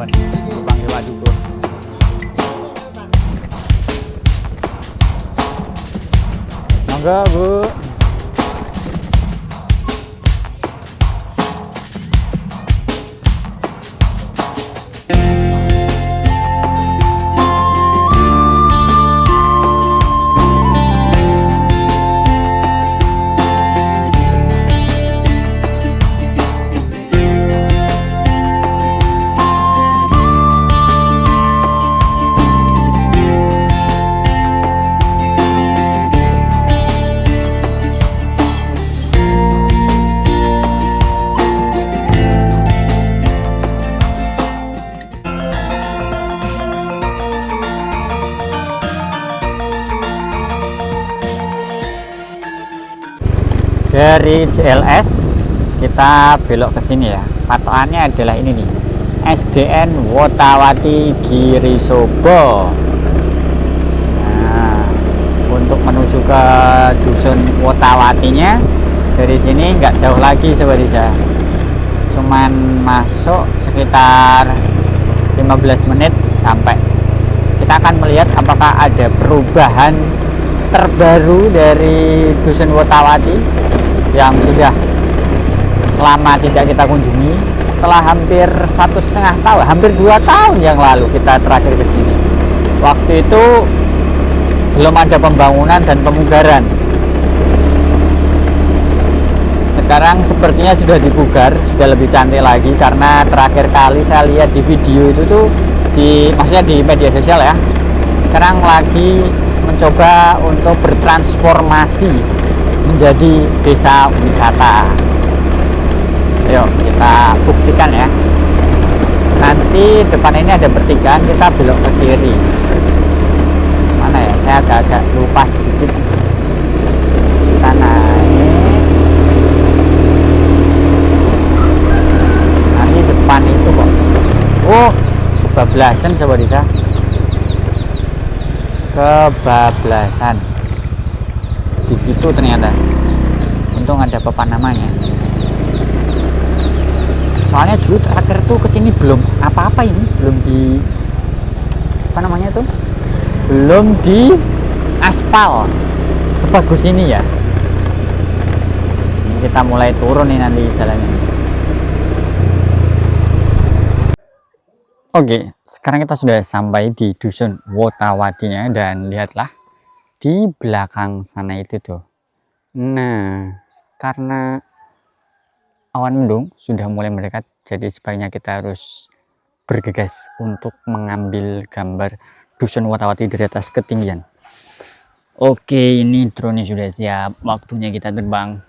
pun Bang Iwa juga. Monggo Bu. Dari CLS kita belok ke sini ya. Patokannya adalah ini nih, SDN Wotawati Girisobo. Nah, untuk menuju ke dusun Wotawatinya dari sini nggak jauh lagi sobat Desa, cuman masuk sekitar 15 menit sampai. Kita akan melihat apakah ada perubahan terbaru dari dusun Wotawati yang sudah lama tidak kita kunjungi. Setelah hampir 1,5 tahun, hampir 2 tahun yang lalu kita terakhir ke sini. Waktu itu belum ada pembangunan dan pemugaran. Sekarang sepertinya sudah dipugar, sudah lebih cantik lagi, karena terakhir kali saya lihat di video itu tuh maksudnya di media sosial ya, sekarang lagi mencoba untuk bertransformasi menjadi desa wisata. Yuk kita buktikan ya. Nanti depan ini ada pertigaan, kita belok ke kiri. Mana ya, saya agak-agak lupa sedikit. Kita naik, nanti depan itu kok, oh kebablasan coba Desa, kebablasan di situ ternyata. Untung ada papan namanya. Soalnya dulu terakhir tuh kesini belum apa-apa, ini belum di apa namanya tuh, belum di aspal sebagus ini ya. Ini kita mulai turun nih nanti jalannya. Oke, sekarang kita sudah sampai di dusun Wotawatinya, dan lihatlah di belakang sana itu tuh. Nah, karena awan mendung sudah mulai mendekat, jadi sebaiknya kita harus bergegas untuk mengambil gambar dusun Wotawati dari atas ketinggian. Oke, ini drone sudah siap, waktunya kita terbang.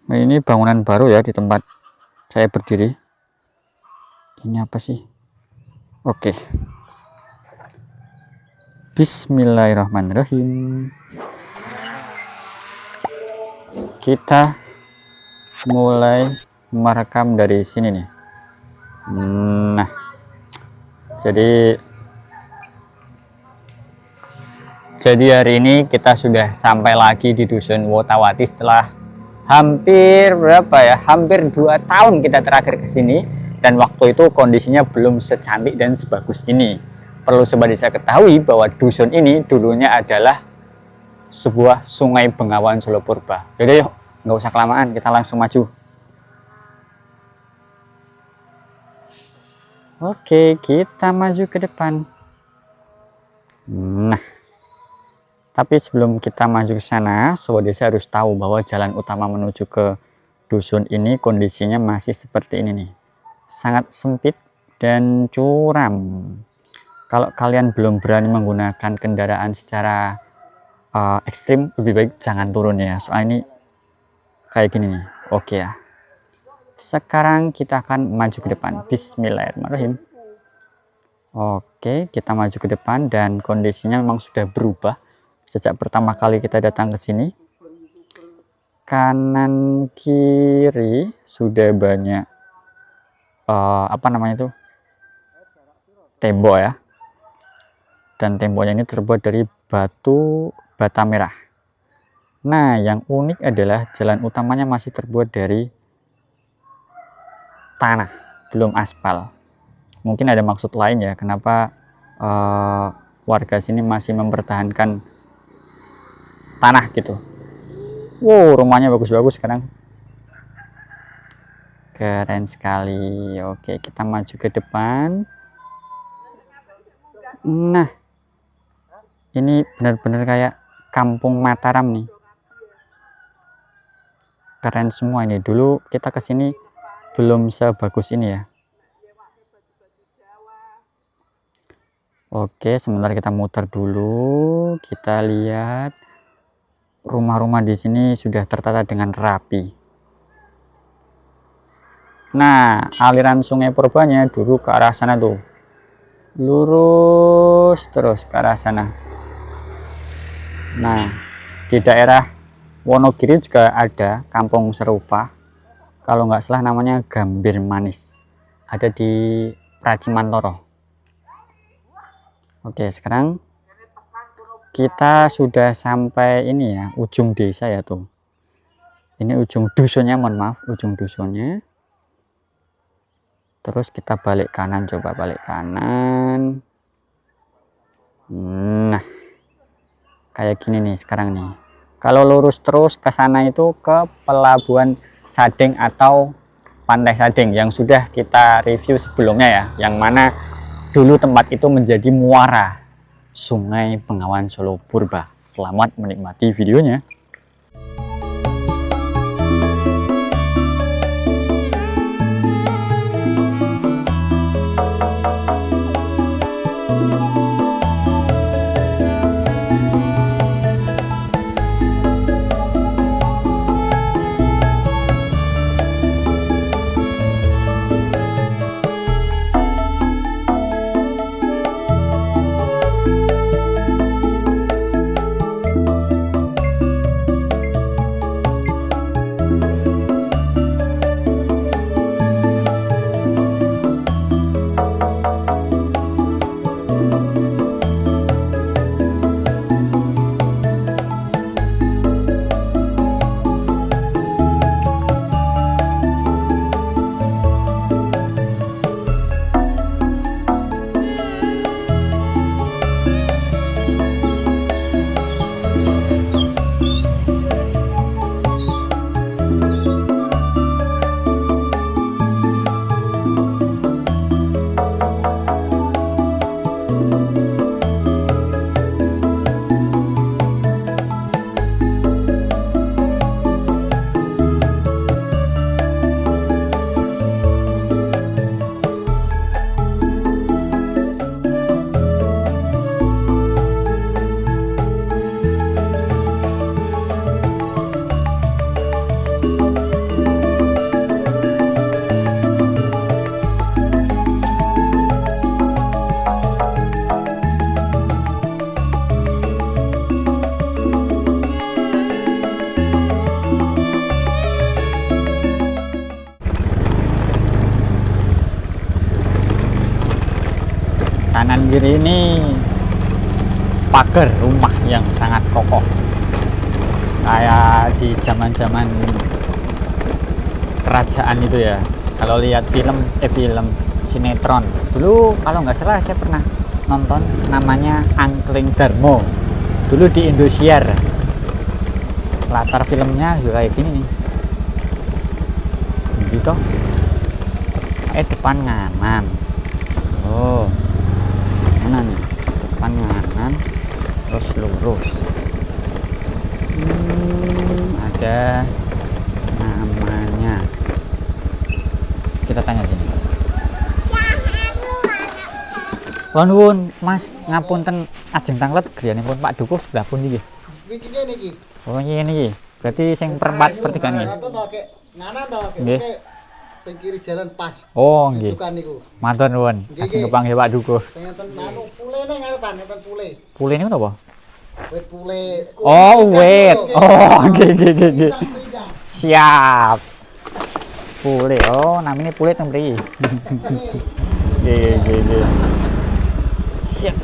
Nah, ini bangunan baru ya di tempat saya berdiri. Ini apa sih? Oke, bismillahirrahmanirrahim. Kita mulai merekam dari sini nih. Nah, jadi hari ini kita sudah sampai lagi di dusun Wotawati setelah hampir berapa ya, hampir 2 tahun kita terakhir ke sini, dan waktu itu kondisinya belum secantik dan sebagus ini. Perlu Sobat Desa ketahui bahwa dusun ini dulunya adalah sebuah sungai Bengawan Solo Purba. Jadi yuk, nggak usah kelamaan, kita langsung maju. Oke, kita maju ke depan. Nah, tapi sebelum kita maju ke sana, Sobat Desa harus tahu bahwa jalan utama menuju ke dusun ini kondisinya masih seperti ini nih. Sangat sempit dan curam. Kalau kalian belum berani menggunakan kendaraan secara ekstrim, lebih baik jangan turun ya. Soalnya ini kayak gini nih. Oke ya. Sekarang kita akan maju ke depan. Bismillahirrahmanirrahim. Oke, kita maju ke depan, dan kondisinya memang sudah berubah sejak pertama kali kita datang ke sini. Kanan kiri sudah banyak apa namanya itu, tembok ya, dan temboknya ini terbuat dari batu bata merah. Nah, yang unik adalah jalan utamanya masih terbuat dari tanah, belum aspal. Mungkin ada maksud lain ya, kenapa warga sini masih mempertahankan tanah gitu. Wow, rumahnya bagus-bagus sekarang. Keren sekali. Oke, kita maju ke depan. Nah, ini benar-benar kayak kampung Mataram nih. Keren semua ini. Dulu kita kesini belum sebagus ini ya. Oke, sebentar kita muter dulu. Kita lihat rumah-rumah di sini sudah tertata dengan rapi. Nah, aliran Sungai Purbanya dulu ke arah sana tuh. Lurus terus ke arah sana. Nah, di daerah Wonogiri juga ada kampung serupa. Kalau nggak salah namanya Gambir Manis. Ada di Pracimantoro. Oke, sekarang kita sudah sampai ini ya, ujung desa ya tuh. Ini ujung dusunnya, mohon maaf, ujung dusunnya. Terus kita balik kanan, coba balik kanan. Nah, kayak gini nih sekarang nih. Kalau lurus terus ke sana itu ke Pelabuhan Sadeng atau Pantai Sadeng yang sudah kita review sebelumnya ya, yang mana dulu tempat itu menjadi muara Sungai Bengawan Solo Purba. Selamat menikmati videonya. Kanan kiri ini pagar rumah yang sangat kokoh, kayak di zaman-zaman kerajaan itu ya. Kalau lihat film sinetron dulu, kalau nggak salah saya pernah nonton namanya Angkling Darmo dulu di Indosiar. Latar filmnya juga kayak gini nih gitu. Depan nganan. Oh, kanan, depan nganan, terus lurus. Ada namanya. Kita tanya sini. Nuwun Mas, ngapunten ajeng tanglet griyanipun Pak Dukuh sebelah pundi nggih? Niki. Oh iya niki. Berarti sing perempat pertigaan nggih. Nganan to, nggih. Sing kiri jalan pas. Oh nggih. Tujukan niku. Matur nuwun. Ajeng kepanggih Pak Dukuh. Sing enten anu pulene ngarepan, enten pule. Pule niku napa? Wit pule. Oh, wait. Oh, nggih. Siap. Pule. Oh, namanya pule teng mriki. Nggih. Siap.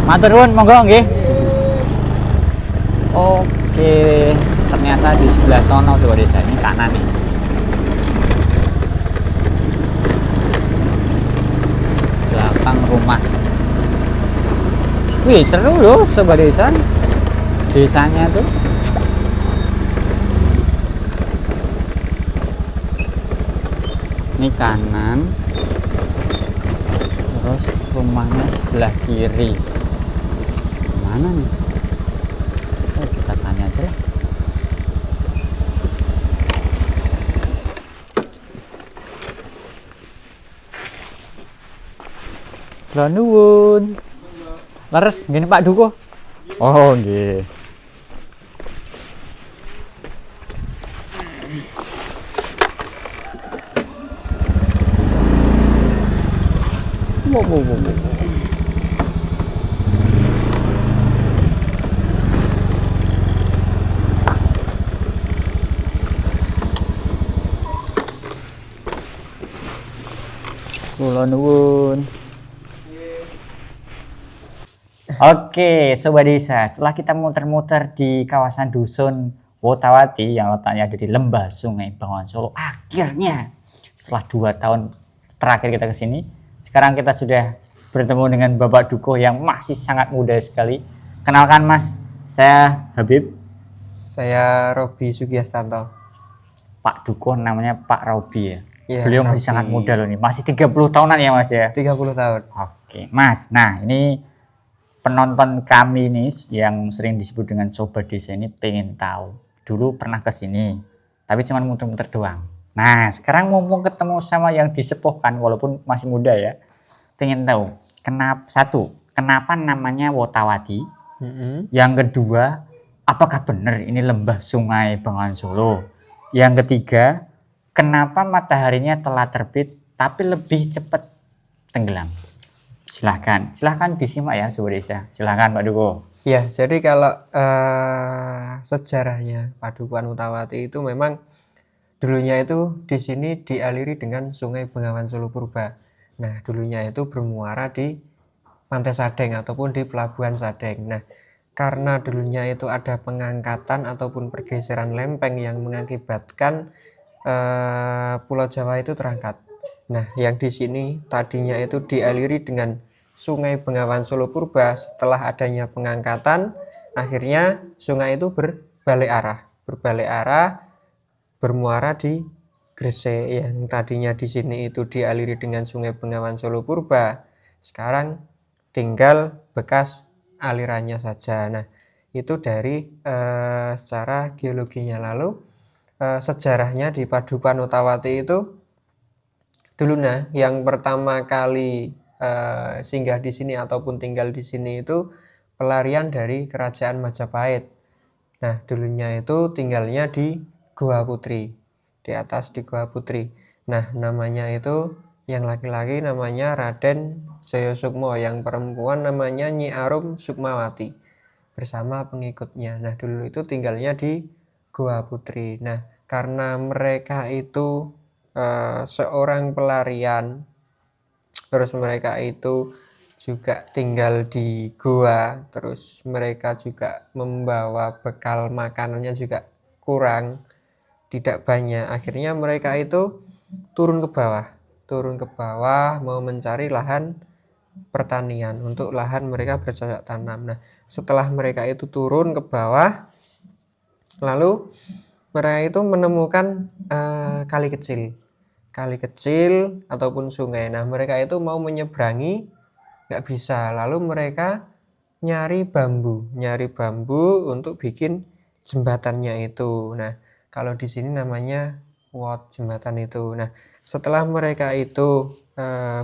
Matur nuwun, monggo nggih. Oke, ternyata di sebelah sono coba desa ini kanan nih. belakang rumah. Wih, seru loh Sobat Desa. Desanya tuh. Ini kanan. Terus rumahnya sebelah kiri. Mana nih? Kita tanya aja lah. Kula nuwun. Leres gini Pak Duko. Oh, nggih. Wow. Kula nuwun. Oke, Sobat Desa, setelah kita muter-muter di kawasan Dusun Wotawati yang letaknya ada di lembah Sungai Bengawan Solo, akhirnya setelah 2 tahun terakhir kita ke sini, sekarang kita sudah bertemu dengan Bapak Dukuh yang masih sangat muda sekali. Kenalkan Mas, saya Habib. Saya Robi Sugiyastanto. Pak Dukuh namanya Pak Robi ya. Iya, Beliau masih Robi. sangat muda loh nih, masih 30 tahunan ya Mas ya. 30 tahun. Oke, Mas. Nah, ini penonton kami nih yang sering disebut dengan Sobat Desa ini pengen tahu. Dulu pernah ke sini, tapi cuma muter-muter doang. Nah, sekarang mumpung ketemu sama yang disepuhkan walaupun masih muda ya. Pengen tahu, kenapa namanya Wotawati? Yang kedua, apakah benar ini lembah Sungai Bengawan Solo? Yang ketiga, kenapa mataharinya telah terbit tapi lebih cepat tenggelam? Silahkan disimak ya Sobat Desa. Silahkan Pak Duko. Ya, jadi kalau sejarahnya Padukuhan Wotawati itu memang dulunya itu di sini dialiri dengan Sungai Bengawan Solo Purba. Nah, dulunya itu bermuara di Pantai Sadeng ataupun di Pelabuhan Sadeng. Nah, karena dulunya itu ada pengangkatan ataupun pergeseran lempeng yang mengakibatkan Pulau Jawa itu terangkat. Nah, yang di sini tadinya itu dialiri dengan Sungai Bengawan Solo Purba. Setelah adanya pengangkatan, akhirnya sungai itu berbalik arah bermuara di Gresik. Yang tadinya di sini itu dialiri dengan Sungai Bengawan Solo Purba, sekarang tinggal bekas alirannya saja. Nah, itu dari secara geologinya. Lalu sejarahnya di Padukuhan Wotawati itu dulu yang pertama kali singgah di sini ataupun tinggal di sini itu pelarian dari Kerajaan Majapahit. Nah, dulunya itu tinggalnya di Goa Putri, di atas di Goa Putri. Nah, namanya itu yang laki-laki namanya Raden Jayasukmo, yang perempuan namanya Nyi Arum Sukmawati bersama pengikutnya. Nah, dulu itu tinggalnya di Goa Putri. Nah, karena mereka itu seorang pelarian, terus mereka itu juga tinggal di goa, terus mereka juga membawa bekal makanannya juga kurang, tidak banyak. Akhirnya mereka itu turun ke bawah mau mencari lahan pertanian untuk lahan mereka bercocok tanam. Nah, setelah mereka itu turun ke bawah, lalu mereka itu menemukan kali kecil ataupun sungai. Nah, mereka itu mau menyeberangi nggak bisa, lalu mereka nyari bambu untuk bikin jembatannya itu. Nah, kalau di sini namanya wot, jembatan itu. Nah, setelah mereka itu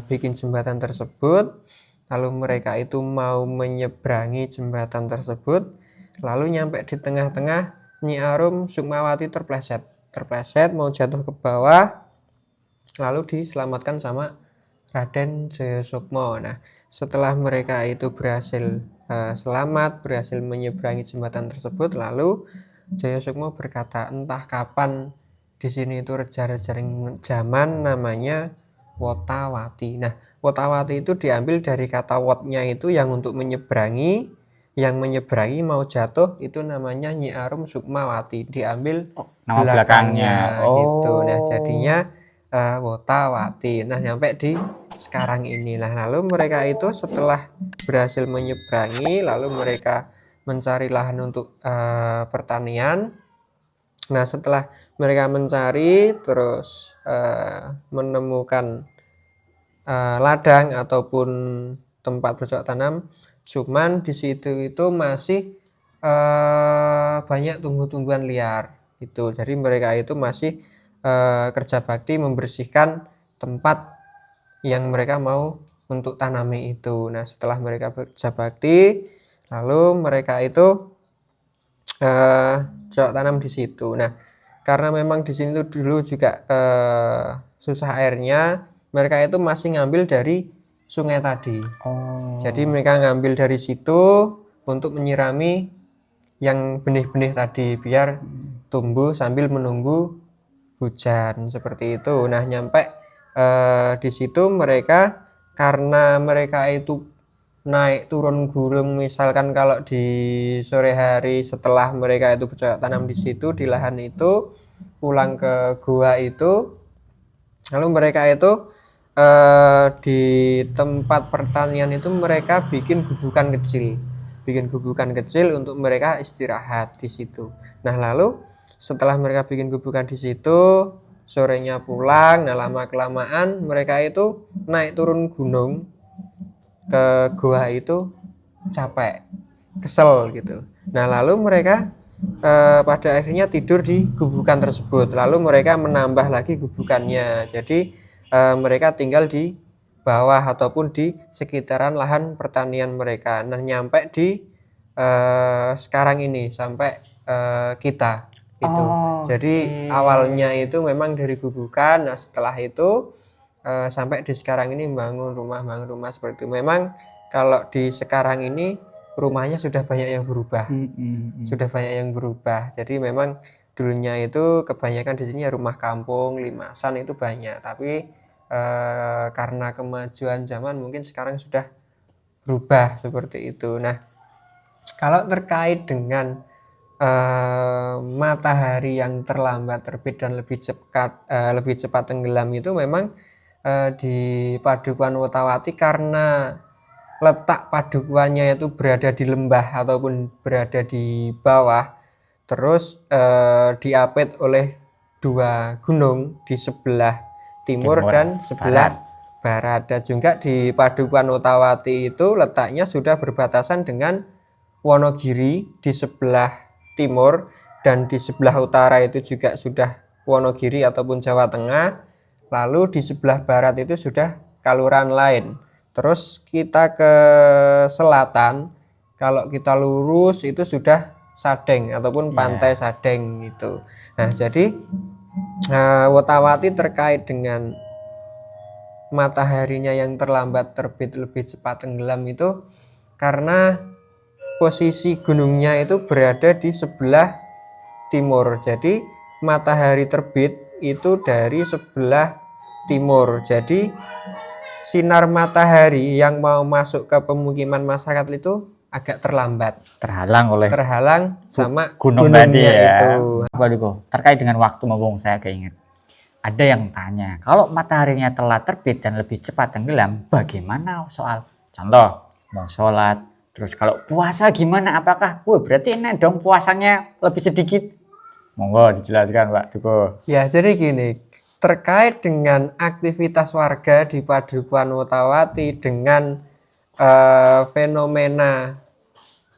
bikin jembatan tersebut, lalu mereka itu mau menyeberangi jembatan tersebut, lalu nyampe di tengah-tengah Nyi Arum Sukmawati terpleset mau jatuh ke bawah, lalu diselamatkan sama Raden Jayasukmo. Nah, setelah mereka itu berhasil selamat, berhasil menyeberangi jembatan tersebut, lalu Jayasukmo berkata, entah kapan di sini itu raja-raja zaman namanya Wotawati. Nah, Wotawati itu diambil dari kata wotnya itu yang untuk menyeberangi, yang menyeberangi mau jatuh itu namanya Nyi Arum Sukmawati, diambil Nama belakangnya. gitu. Nah, jadinya Wotawati. Nah, nyampe di sekarang ini. Nah, lalu mereka itu setelah berhasil menyeberangi, lalu mereka mencari lahan untuk pertanian. Nah, setelah mereka mencari terus menemukan ladang ataupun tempat bercocok tanam, cuman di situ itu masih banyak tumbuh-tumbuhan liar gitu. Jadi mereka itu masih kerja bakti membersihkan tempat yang mereka mau untuk tanami itu. Nah, setelah mereka kerja bakti, lalu mereka itu cocok tanam di situ. Nah, karena memang di sini tuh dulu juga susah airnya, mereka itu masih ngambil dari sungai tadi. Jadi mereka ngambil dari situ untuk menyirami yang benih-benih tadi biar tumbuh sambil menunggu hujan seperti itu. Nah, nyampe di situ mereka karena mereka itu naik turun gunung, misalkan kalau di sore hari setelah mereka itu bercocok tanam di situ di lahan itu, pulang ke gua itu, lalu mereka itu di tempat pertanian itu mereka bikin gubukan kecil untuk mereka istirahat di situ. Nah, lalu setelah mereka bikin gubukan di situ, sorenya pulang. Nah, lama kelamaan mereka itu naik turun gunung ke gua itu capek, kesel gitu. Nah, lalu mereka pada akhirnya tidur di gubukan tersebut. Lalu mereka menambah lagi gubukannya. Jadi mereka tinggal di bawah ataupun di sekitaran lahan pertanian mereka. Nah, nyampe di sekarang ini sampai kita itu. Jadi awalnya itu memang dari gubukan. Nah, setelah itu sampai di sekarang ini bangun rumah seperti itu. Memang kalau di sekarang ini rumahnya sudah banyak yang berubah. Jadi memang dulunya itu kebanyakan di sini ya rumah kampung, limasan itu banyak. Tapi karena kemajuan zaman mungkin sekarang sudah berubah seperti itu. Nah, kalau terkait dengan matahari yang terlambat terbit dan lebih cepat tenggelam itu memang di Padukuhan Wotawati karena letak padukuannya itu berada di lembah ataupun berada di bawah, terus diapit oleh dua gunung di sebelah timur dan sebelah barat. Dan juga di Padukuhan Wotawati itu letaknya sudah berbatasan dengan Wonogiri di sebelah timur, dan di sebelah utara itu juga sudah Wonogiri ataupun Jawa Tengah. Lalu di sebelah barat itu sudah Kaluran lain. Terus kita ke selatan, kalau kita lurus itu sudah Sadeng ataupun Pantai Sadeng gitu. Nah, jadi Wotawati terkait dengan mataharinya yang terlambat terbit lebih cepat tenggelam itu karena posisi gunungnya itu berada di sebelah timur. Jadi matahari terbit itu dari sebelah timur. Jadi sinar matahari yang mau masuk ke pemukiman masyarakat itu agak terhalang sama gunung tadi gunungnya ya. itu. Waduh, terkait dengan waktu mumpung saya keinget. Ada yang tanya, kalau mataharinya telah terbit dan lebih cepat tenggelam, bagaimana soal contoh mau sholat, terus kalau puasa gimana? Apakah, berarti enak dong puasanya lebih sedikit? Monggo dijelaskan Pak Duko. Ya, jadi gini, terkait dengan aktivitas warga di Padukuhan Wotawati dengan fenomena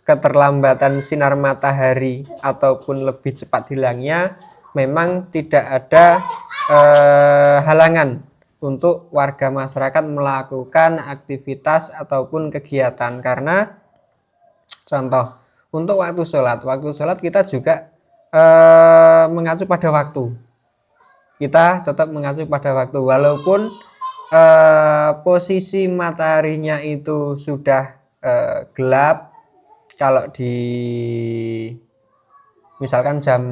keterlambatan sinar matahari ataupun lebih cepat hilangnya, memang tidak ada halangan untuk warga masyarakat melakukan aktivitas ataupun kegiatan. Karena contoh untuk waktu sholat kita juga mengacu pada waktu. Kita tetap mengacu pada waktu walaupun posisi mataharinya itu sudah gelap. Kalau di misalkan jam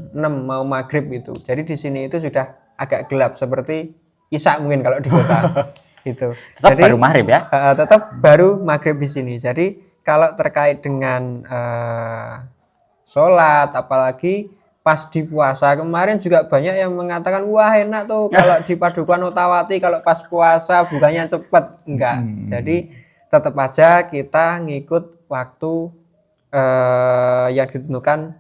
6 mau maghrib itu, jadi di sini itu sudah agak gelap seperti Isya mungkin kalau di kota itu. Tetap Jadi baru maghrib ya? Tetap baru maghrib di sini. Jadi kalau terkait dengan sholat, apalagi pas di puasa kemarin juga banyak yang mengatakan wah enak tuh kalau di Padukuhan Ottawati kalau pas puasa bukannya cepet. Enggak. Jadi tetap aja kita ngikut waktu yang ditentukan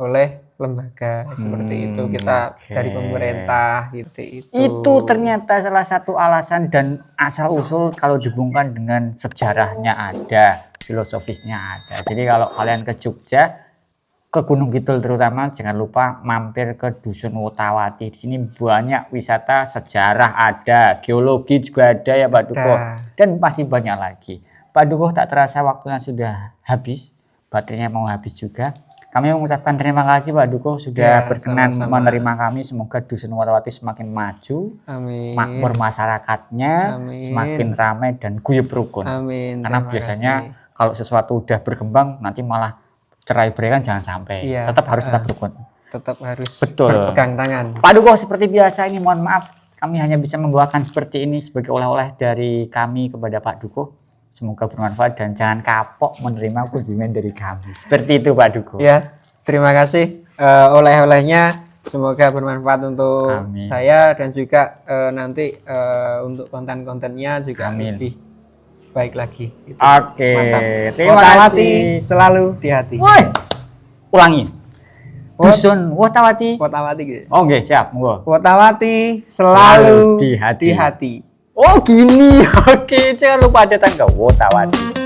oleh lembaga seperti itu, kita dari pemerintah gitu. Itu ternyata salah satu alasan dan asal usul kalau dihubungkan dengan sejarahnya ada, filosofisnya ada. Jadi kalau kalian ke Jogja, ke Gunung Kidul terutama, jangan lupa mampir ke Dusun Ottawati. Di sini banyak wisata sejarah ada, geologi juga ada ya Pak Dukuh, dan masih banyak lagi. Pak Dukuh, tak terasa waktunya sudah habis, baterainya mau habis juga. Kami mengucapkan terima kasih Pak Dukuh sudah berkenan menerima kami. Semoga Dusun Ottawati semakin maju, makmur masyarakatnya, semakin ramai dan guyub rukun. Karena biasanya kalau sesuatu udah berkembang nanti malah cerai berai kan, jangan sampai. Tetap harus tetap rukun. Tetap harus berpegang tangan. Pak Dukuh, seperti biasa ini mohon maaf kami hanya bisa membawakan seperti ini sebagai oleh-oleh dari kami kepada Pak Dukuh. Semoga bermanfaat dan jangan kapok menerima kunjungan dari kami. Seperti itu Pak Dukuh. Ya, terima kasih oleh-olehnya. Semoga bermanfaat untuk saya dan juga nanti untuk konten-kontennya juga lebih baik lagi. Gitu. Oke, terima kasih. Selalu di hati. Woi, ulangi. Dusun Ottawati. Ottawati gitu. Oke, siap. Ottawati selalu di hati. Oh gini, oke, jangan lupa datang ke Ottawati.